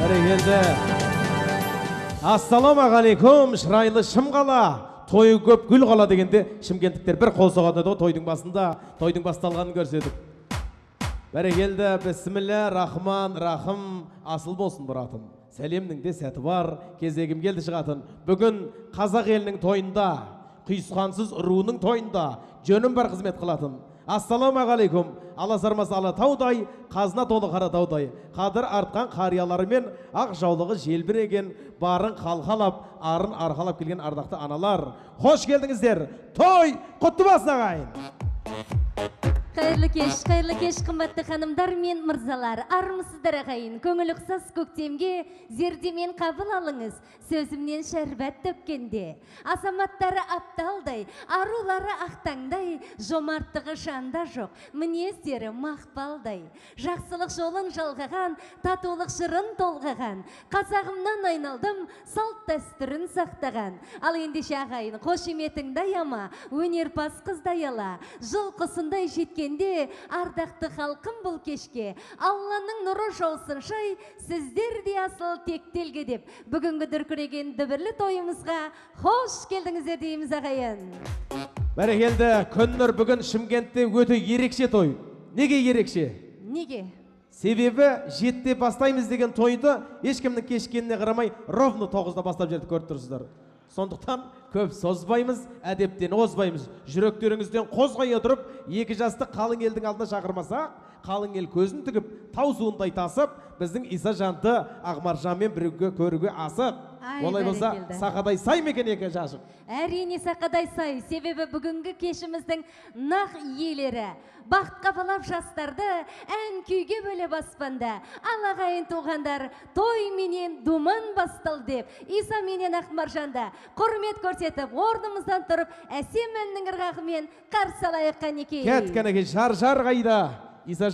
Бәрекелді. Ассаламағалейкум, шырайлы шым қала. Тойы көп гүл қала дегенде шымкенттіктер бір қол соғады да тойдың басында тойдың басталғанын көрсетіп. Бәрекелді, бісміллә, рахман, рахым, асыл болсын бұратым. Сәлемнің де сәті бар, кезегім келді шығатын. Бүгін қазақ елінің тойында, құйысқансыз ұруының тойында жөнім бар қызмет қылатын. Ассаламағалейкум, Алла сармасы ала таудай, қазына толы қара таудай. Қадыр артқан қариялары мен ақ жаулығы желбіреген, барын қалқалап, арын арқалап келген ардақты аналар. Хош келдіңіздер, той құтты болсын ағайын. Қайырлы кеш, қымбатты ханымдар мен мырзалар. Армысыздар ағайын, көңіл ұқсас көктемге зердемен қабыл алыңыз. Сөзімнен шәрбәт төккенде. Азаматтары апталдай, арулары ақтаңдай, жомарттығы шанда жоқ, мінездері мақпалдай. Жақсылық жолын жалғаған, татулық жырын толғаған. Қазағымнан айналдым, салт дәстүрін сақтаған. Ал ендеше ағайын, қошеметіңдай ама, өнерпаз қыздай ала, жылқысындай жеткенде, ардақты халқым бұл кешке. Алланың нұры жаусын шай, сіздер де асыл тектелге деп, бүгінгі дүркіреген дүбірлі тойымызға хош келдіңіздер дейміз ағайын. Бәрекелді, күннұр бүгін Шымкентте өте ерекше той. Неге ерекше? Неге? Себебі жетте бастаймыз деген тойды ешкімнің кешкеніне қарамай ровно 9-да бастап жерді көріп тұрсыздар. Сондықтан көп созбаймыз, әдептен озбаймыз. Жүректеріңізден қозғай отырып, екі жасты қалың елдің алдына шақырмасақ, қалың ел көзін тігіп, тау суындай тасып, біздің Иса жанды Ағмаржанмен бірге көруге асып. Олай болса, сақадай сай мекен екен жашық? Әрине сақадай сай, себебі бүгінгі кешіміздің нақ иелері. Бақытқа балап жастарды ән күйге бөліп аспанда. Ал ағайын туғандар, той менен думан бастал деп, Иса менен Ағмаржанда құрмет көрсетіп, орнымыздан тұрып, әсем әннің ырғағымен қарсы алайық қанекей. Кет қанекей, жар қайда? Иса